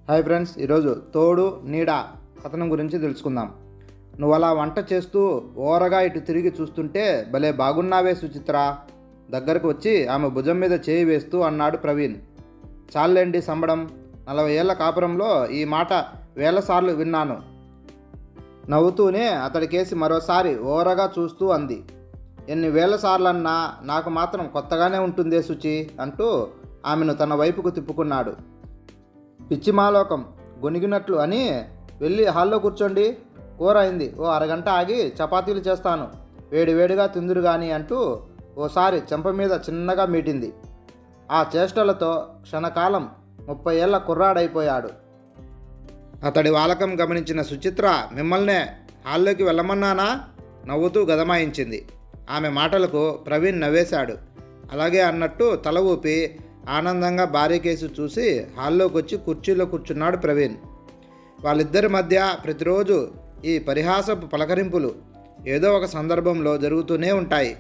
Hi friends, ఈరోజు తోడు నీడ కథనం గురించి తెలుసుకుందాం. నువ్వు అలా వంట చేస్తూ ఓరగా ఇటు తిరిగి చూస్తుంటే భలే బాగున్నావే సుచిత్ర, దగ్గరకు వచ్చి ఆమె భుజం మీద చేయి వేస్తూ అన్నాడు ప్రవీణ్. చాలండి సంబడం, 40 ఏళ్ల కాపురంలో ఈ మాట వేలసార్లు విన్నాను. నవ్వుతూనే అతడికేసి మరోసారి ఓరగా చూస్తూ అంది. ఎన్ని వేల సార్లన్నా నాకు మాత్రం కొత్తగానే ఉంటుందే శుచి అంటూ ఆమెను తన వైపుకు తిప్పుకున్నాడు. పిచ్చిమాలోకం గొనిగినట్లు అని వెళ్ళి హాల్లో కూర్చోండి, కూర అయింది, ఓ అరగంట ఆగి చపాతీలు చేస్తాను, వేడివేడిగా తిందురు గాని అంటూ ఓసారి చెంప మీద చిన్నగా మీటింది. ఆ చేష్టలతో క్షణకాలం 30 ఏళ్ల కుర్రాడైపోయాడు. అతడి వాలకం గమనించిన సుచిత్ర మిమ్మల్నే హాల్లోకి వెళ్ళమన్నానా నవ్వుతూ గదమాయించింది. ఆమె మాటలకు ప్రవీణ్ నవ్వేశాడు. అలాగే అన్నట్టు తల ఊపి ఆనందంగా భార్య కేసు చూసి హాల్లోకి వచ్చి కుర్చీలో కూర్చున్నాడు ప్రవీణ్. వాళ్ళిద్దరి మధ్య ప్రతిరోజు ఈ పరిహాసపు పలకరింపులు ఏదో ఒక సందర్భంలో జరుగుతూనే ఉంటాయి.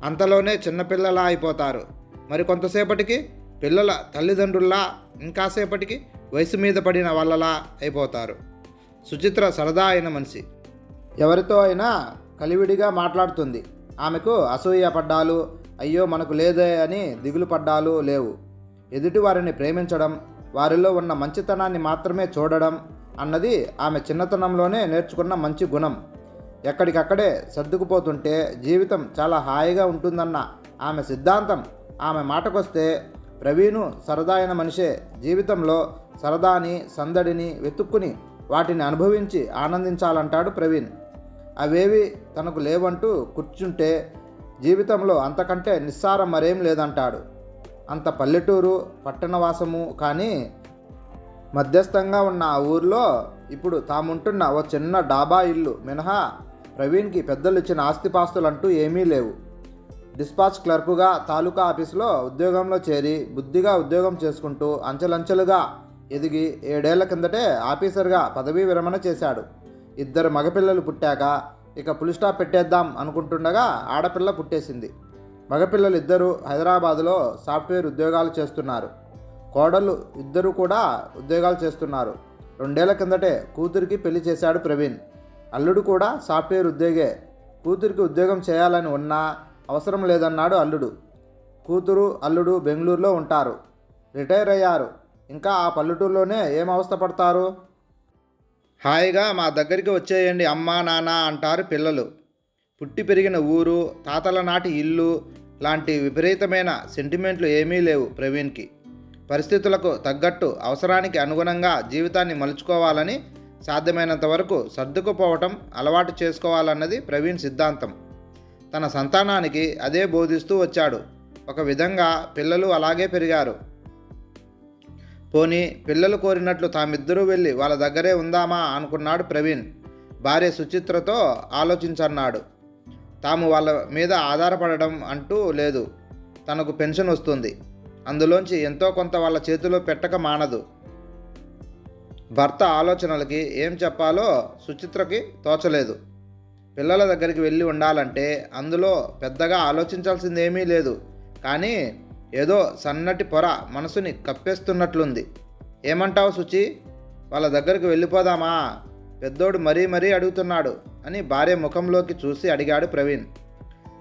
అంతలోనే చిన్నపిల్లలా అయిపోతారు. మరి కొంతసేపటికి పిల్లల తల్లిదండ్రుల్లా, ఇంకాసేపటికి వయసు మీద పడిన వాళ్ళలా అయిపోతారు. సుచిత్ర సరదా అయిన మనిషి. ఎవరితో అయినా కలివిడిగా మాట్లాడుతుంది. ఆమెకు అసూయ పడ్డాలు, అయ్యో మనకు లేదే అని దిగులు పడ్డాలు లేవు. ఎదుటి వారిని ప్రేమించడం, వారిలో ఉన్న మంచితనాన్ని మాత్రమే చూడడం అన్నది ఆమె చిన్నతనంలోనే నేర్చుకున్న మంచి గుణం. ఎక్కడికక్కడే సర్దుకుపోతుంటే జీవితం చాలా హాయిగా ఉంటుందన్న ఆమె సిద్ధాంతం. ఆమె మాటకొస్తే ప్రవీణు సరదా అయిన మనిషే. జీవితంలో సరదాని, సందడిని వెతుక్కుని వాటిని అనుభవించి ఆనందించాలంటాడు ప్రవీణ్. అవేవి తనకు లేవంటూ కూర్చుంటే జీవితంలో అంతకంటే నిస్సారం మరేం లేదంటాడు. అంత పల్లెటూరు పట్టణవాసము కానీ మధ్యస్థంగా ఉన్న ఆ ఊర్లో ఇప్పుడు తాముంటున్న ఓ చిన్న డాబా ఇల్లు మినహా ప్రవీణ్కి పెద్దలు ఇచ్చిన ఆస్తిపాస్తులంటూ ఏమీ లేవు. డిస్పాచ్ క్లర్కుగా తాలూకా ఆఫీసులో ఉద్యోగంలో చేరి బుద్ధిగా ఉద్యోగం చేసుకుంటూ అంచెలంచెలుగా ఎదిగి 7 ఏళ్ల కిందటే ఆఫీసర్గా పదవీ విరమణ చేశాడు. 2 మగపిల్లలు పుట్టాక ఇక ఫుల్ స్టాప్ పెట్టేద్దాం అనుకుంటుండగా ఆడపిల్ల పుట్టేసింది. మగపిల్లలు 2 హైదరాబాదులో సాఫ్ట్వేర్ ఉద్యోగాలు చేస్తున్నారు. కోడళ్ళు 2 కూడా ఉద్యోగాలు చేస్తున్నారు. 2 ఏళ్ల కిందటే కూతురికి పెళ్లి చేశాడు ప్రవీణ్. అల్లుడు కూడా సాఫ్ట్వేర్ ఉద్యోగే. కూతురికి ఉద్యోగం చేయాలని ఉన్నా అవసరం లేదన్నాడు అల్లుడు. కూతురు అల్లుడు బెంగళూరులో ఉంటారు, రిటైర్ అయ్యారు. ఇంకా ఆ పల్లెటూరులోనే ఏం అవస్థ పడతారు. హాయిగా మా దగ్గరికి వచ్చేయండి అమ్మా నాన్న అంటారు పిల్లలు. పుట్టి పెరిగిన ఊరు, తాతల నాటి ఇల్లు లాంటి విపరీతమైన సెంటిమెంట్లు ఏమీ లేవు ప్రవీణ్కి. పరిస్థితులకు తగ్గట్టు అవసరానికి అనుగుణంగా జీవితాన్ని మలుచుకోవాలని, సాధ్యమైనంత వరకు సర్దుకుపోవటం అలవాటు చేసుకోవాలన్నది ప్రవీణ్ సిద్ధాంతం. తన సంతానానికి అదే బోధిస్తూ వచ్చాడు. ఒక విధంగా పిల్లలు అలాగే పెరిగారు. పోనీ పిల్లలు కోరినట్లు తామిద్దరూ వెళ్ళి వాళ్ళ దగ్గరే ఉందామా అనుకున్నాడు ప్రవీణ్. భార్య సుచిత్రతో ఆలోచించన్నాడు. తాము వాళ్ళ మీద ఆధారపడడం అంటూ లేదు. తనకు పెన్షన్ వస్తుంది, అందులోంచి ఎంతో కొంత వాళ్ళ చేతిలో పెట్టక మానదు. భర్త ఆలోచనలకి ఏం చెప్పాలో సుచిత్రకి తోచలేదు. పిల్లల దగ్గరికి వెళ్ళి ఉండాలంటే అందులో పెద్దగా ఆలోచించాల్సిందేమీ లేదు. కానీ ఏదో సన్నటి పొర మనసుని కప్పేస్తున్నట్లుంది. ఏమంటావు శుచి, వాళ్ళ దగ్గరికి వెళ్ళిపోదామా, పెద్దోడు మరీ అడుగుతున్నాడు అని భార్య ముఖంలోకి చూసి అడిగాడు ప్రవీణ్.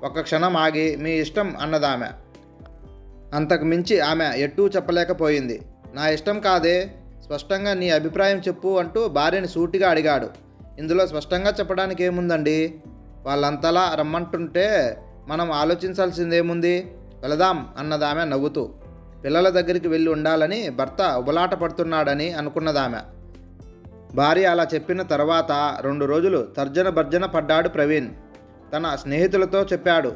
ఒక్క క్షణం ఆగి మీ ఇష్టం అన్నదామె. అంతకు మించి ఆమె ఎట్టూ చెప్పలేకపోయింది. నా ఇష్టం కాదే, స్పష్టంగా నీ అభిప్రాయం చెప్పు అంటూ భార్యని సూటిగా అడిగాడు. ఇందులో స్పష్టంగా చెప్పడానికి ఏముందండి, వాళ్ళంతలా రమ్మంటుంటే మనం ఆలోచించాల్సిందేముంది, వెళదాం అన్నదామె నవ్వుతూ. పిల్లల దగ్గరికి వెళ్ళి ఉండాలని భర్త ఉబలాట పడుతున్నాడని అనుకున్నదామె. భార్య అలా చెప్పిన తర్వాత 2 రోజులు తర్జన భర్జన పడ్డాడు ప్రవీణ్. తన స్నేహితులతో చెప్పాడు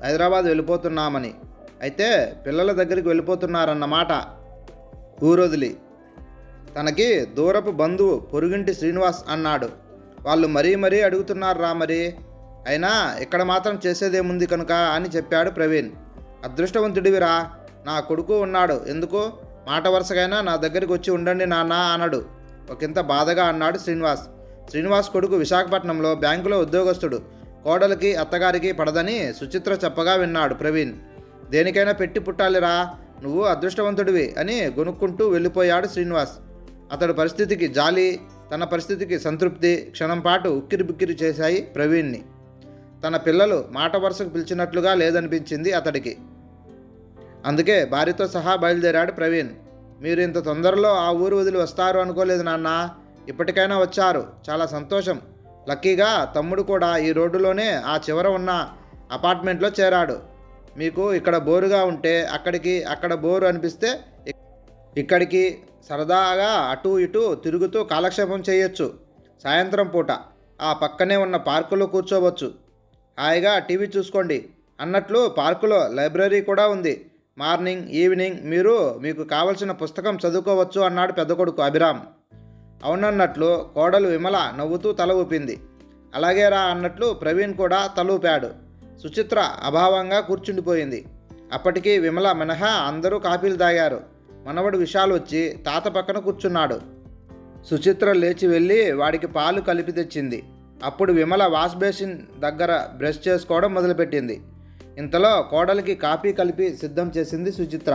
హైదరాబాద్ వెళ్ళిపోతున్నామని. అయితే పిల్లల దగ్గరికి వెళ్ళిపోతున్నారన్నమాట. ఊరొదిలి తనకి దూరపు బంధువు పొరుగింటి శ్రీనివాస్ అన్నాడు. వాళ్ళు మరీ అడుగుతున్నారు రా మరి, అయినా ఇక్కడ మాత్రం చేసేదేముంది కనుక అని చెప్పాడు ప్రవీణ్. అదృష్టవంతుడివిరా, నా కొడుకు ఉన్నాడు, ఎందుకు మాట వరుసగైనా నా దగ్గరికి వచ్చి ఉండండి నాన్న అన్నాడు. ఒకంత బాధగా అన్నాడు శ్రీనివాస్. శ్రీనివాస్ కొడుకు విశాఖపట్నంలో బ్యాంకులో ఉద్యోగస్తుడు. కోడలికి అత్తగారికి పడదని సుచిత్ర చెప్పగా విన్నాడు ప్రవీణ్. దేనికైనా పెట్టి పుట్టాలిరా, నువ్వు అదృష్టవంతుడివి అని గొనుక్కుంటూ వెళ్ళిపోయాడు శ్రీనివాస్. అతడి పరిస్థితికి జాలి, తన పరిస్థితికి సంతృప్తి క్షణం పాటు ఉక్కిరిబిక్కిరి చేశాయి ప్రవీణ్ని. తన పిల్లలు మాట వరుసకు పిలిచినట్లుగా లేదనిపించింది అతడికి. అందుకే భార్యతో సహా బయలుదేరాడు ప్రవీణ్. మీరు ఇంత తొందరలో ఆ ఊరు వదిలి వస్తారు అనుకోలేదు నాన్న. ఇప్పటికైనా వచ్చారు, చాలా సంతోషం. లక్కీగా తమ్ముడు కూడా ఈ రోడ్డులోనే ఆ చివర ఉన్న అపార్ట్మెంట్లో చేరాడు. మీకు ఇక్కడ బోరుగా ఉంటే అక్కడ బోరు అనిపిస్తే ఇక్కడికి సరదాగా అటు ఇటు తిరుగుతూ కాలక్షేపం చేయొచ్చు. సాయంత్రం పూట ఆ పక్కనే ఉన్న పార్కులో కూర్చోవచ్చు, హాయిగా టీవీ చూసుకోండి. అన్నట్లు పార్కులో లైబ్రరీ కూడా ఉంది. మార్నింగ్ ఈవినింగ్ మీకు కావలసిన పుస్తకం చదువుకోవచ్చు అన్నాడు పెద్ద కొడుకు అభిరామ్. అవునన్నట్లు కోడలు విమల నవ్వుతూ తల ఊపింది. అలాగేరా అన్నట్లు ప్రవీణ్ కూడా తల ఊపాడు. సుచిత్ర అభావంగా కూర్చుండిపోయింది. అప్పటికి విమల మినహా అందరూ కాఫీలు తాగారు. మనవడు విశాల్ వచ్చి తాత పక్కన కూర్చున్నాడు. సుచిత్ర లేచి వెళ్ళి వాడికి పాలు కలిపి తెచ్చింది. అప్పుడు విమల వాష్ బేసిన్ దగ్గర బ్రష్ చేసుకోవడం మొదలుపెట్టింది. ఇంతలో కోడలికి కాఫీ కలిపి సిద్ధం చేసింది సుచిత్ర.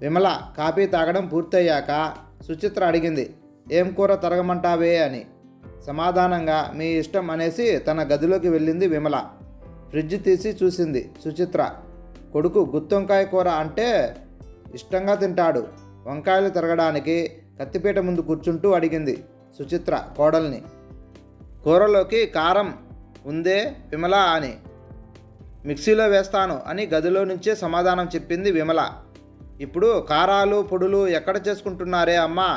విమల కాఫీ తాగడం పూర్తయ్యాక సుచిత్ర అడిగింది, ఏం కూర తరగమంటావే అని. సమాధానంగా మీ ఇష్టం అనేసి తన గదిలోకి వెళ్ళింది విమల. ఫ్రిడ్జ్ తీసి చూసింది సుచిత్ర. కొడుకు గుత్తొంకాయ కూర అంటే ఇష్టంగా తింటాడు. వంకాయలు తరగడానికి కత్తిపీట ముందు కూర్చుంటూ అడిగింది సుచిత్ర కోడల్ని. కూరలోకి కారం ఉందే విమల అని. మిక్సీలో వేస్తాను అని గదిలో నుంచే సమాధానం చెప్పింది విమల. ఇప్పుడు కారాలు పొడులు ఎక్కడ చేసుకుంటున్నారే అమ్మా?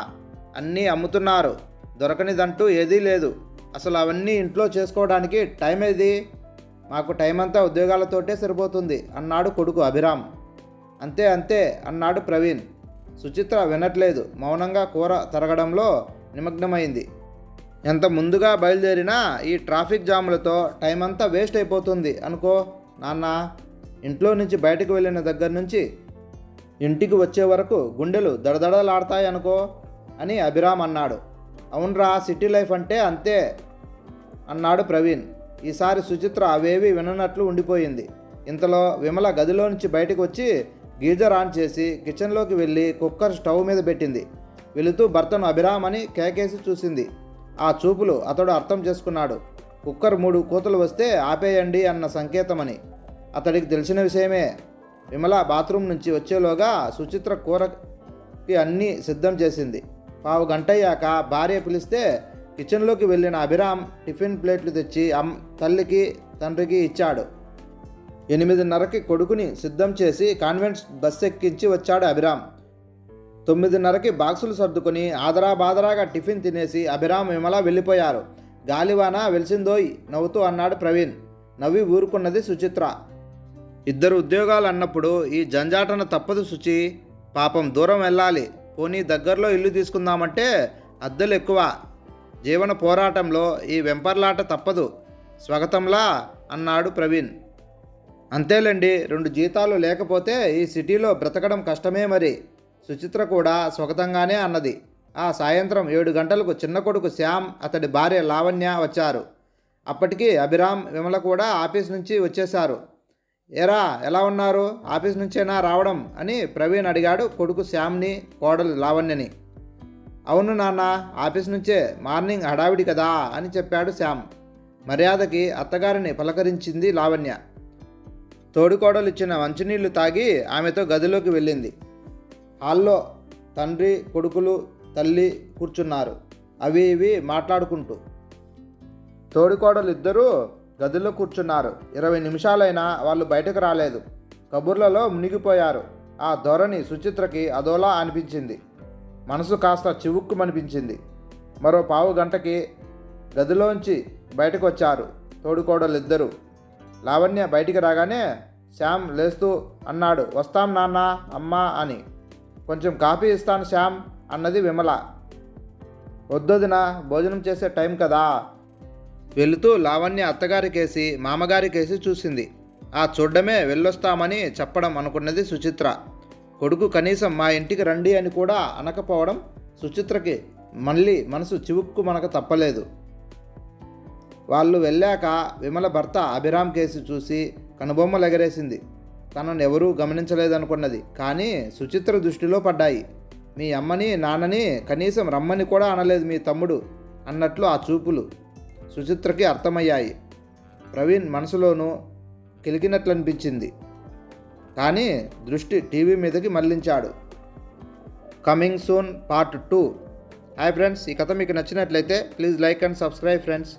అన్నీ అమ్ముతున్నారు, దొరకనిదంటూ ఏదీ లేదు. అసలు అవన్నీ ఇంట్లో చేసుకోవడానికి టైం ఏది? మాకు టైం అంతా ఉద్యోగాలతోటే సరిపోతుంది అన్నాడు కొడుకు అభిరామ్. అంతే అంతే అన్నాడు ప్రవీణ్. సుచిత్ర వినట్లేదు, మౌనంగా కూర తరగడంలో నిమగ్నమైంది. ఎంత ముందుగా బయలుదేరినా ఈ ట్రాఫిక్ జాములతో టైం అంతా వేస్ట్ అయిపోతుంది అనుకో నాన్న. ఇంట్లో నుంచి బయటకు వెళ్ళిన దగ్గర నుంచి ఇంటికి వచ్చే వరకు గుండెలు దడదడలాడతాయి అనుకో అని అభిరామ్ అన్నాడు. అవునరా, సిటీ లైఫ్ అంటే అంతే అన్నాడు ప్రవీణ్. ఈసారి సుచిత్ర అవేవి విననట్లు ఉండిపోయింది. ఇంతలో విమల గదిలో నుంచి బయటకు వచ్చి గీజర్ ఆన్ చేసి కిచెన్లోకి వెళ్ళి కుక్కర్ స్టవ్ మీద పెట్టింది. వెళుతూ భర్తను అభిరామ్ అని కేకేసి చూసింది. ఆ చూపులు అతడు అర్థం చేసుకున్నాడు. కుక్కర్ 3 కూతలు వస్తే ఆపేయండి అన్న సంకేతమని. అతడికి తెలిసిన విషయమే. విమల బాత్రూమ్ నుంచి వచ్చేలోగా సుచిత్ర కూరకి అన్నీ సిద్ధం చేసింది. పావు గంటయ్యాక భార్య పిలిస్తే కిచెన్లోకి వెళ్ళిన అభిరామ్ టిఫిన్ ప్లేట్లు తెచ్చి తల్లికి తండ్రికి ఇచ్చాడు. 8:30కి కొడుకుని సిద్ధం చేసి కాన్వెంట్ బస్ ఎక్కించి వచ్చాడు అభిరామ్. 9:30కి బాక్సులు సర్దుకొని ఆదరాబాదరాగా టిఫిన్ తినేసి అభిరామ్ విమల వెళ్ళిపోయారు. గాలివాన వెలిసిందోయ్ నవ్వుతూ అన్నాడు ప్రవీణ్. నవ్వి ఊరుకున్నది సుచిత్ర. ఇద్దరు ఉద్యోగాలు అన్నప్పుడు ఈ జంజాటన తప్పదు సుచి. పాపం దూరం వెళ్ళాలి, పోనీ దగ్గరలో ఇల్లు తీసుకుందామంటే అద్దెలు ఎక్కువ. జీవన పోరాటంలో ఈ వెంపర్లాట తప్పదు స్వాగతంలా అన్నాడు ప్రవీణ్. అంతేలేండి, 2 జీతాలు లేకపోతే ఈ సిటీలో బ్రతకడం కష్టమే మరి. సుచిత్ర కూడా స్వాగతంగానే అన్నది. ఆ సాయంత్రం 7 గంటలకు చిన్న కొడుకు శ్యామ్, అతడి భార్య లావణ్య వచ్చారు. అప్పటికి అభిరామ్ విమల కూడా ఆఫీస్ నుంచి వచ్చేశారు. ఏరా ఎలా ఉన్నారు, ఆఫీస్ నుంచేనా రావడం అని ప్రవీణ్ అడిగాడు కొడుకు శ్యామ్ని, కోడలు లావణ్యని. అవును నాన్న, ఆఫీస్ నుంచే, మార్నింగ్ హడావిడి కదా అని చెప్పాడు శ్యామ్. మర్యాదకి అత్తగారిని పలకరించింది లావణ్య. తోడికోడలు ఇచ్చిన మంచినీళ్లు తాగి ఆమెతో గదిలోకి వెళ్ళింది. హాల్లో తండ్రి కొడుకులు తల్లి కూర్చున్నారు, అవి ఇవి మాట్లాడుకుంటూ. తోడికోడలు ఇద్దరూ గదిలో కూర్చున్నారు. 20 నిమిషాలైనా వాళ్ళు బయటకు రాలేదు. కబుర్లలో మునిగిపోయారు. ఆ ధోరణి సుచిత్రకి అదోలా అనిపించింది. మనసు కాస్త చివుక్కుమనిపించింది. మరో పావు గంటకి గదిలోంచి బయటకు వచ్చారు తోడికోడలు ఇద్దరు. లావణ్య బయటికి రాగానే శ్యామ్ లేస్తూ అన్నాడు, వస్తాం నాన్న అమ్మా అని. కొంచెం కాఫీ ఇస్తాను శ్యామ్ అన్నది విమల. వద్దొదినా, భోజనం చేసే టైం కదా. వెళుతూ లావణ్య అత్తగారికేసి మామగారికేసి చూసింది. ఆ చూడ్డమే వెళ్ళొస్తామని చెప్పడం అనుకున్నది సుచిత్ర. కొడుకు కనీసం మా ఇంటికి రండి అని కూడా అనకపోవడం సుచిత్రకి మళ్ళీ మనసు చివుక్కు మనకు తప్పలేదు. వాళ్ళు వెళ్ళాక విమల భర్త అభిరామ్ కేసి చూసి కనుబొమ్మలు ఎగరేసింది. తనను ఎవరూ గమనించలేదనుకున్నది, కానీ సుచిత్ర దృష్టిలో పడ్డాయి. మీ అమ్మని నాన్నని కనీసం రమ్మని కూడా అనలేదు మీ తమ్ముడు అన్నట్లు ఆ చూపులు సుచిత్రకి అర్థమయ్యాయి. ప్రవీణ్ మనసులోనూ కిలికినట్లనిపించింది. కానీ దృష్టి టీవీ మీదకి మళ్లించాడు. Coming soon part 2. Hi friends, ఈ కథ మీకు నచ్చినట్లయితే please like and subscribe friends.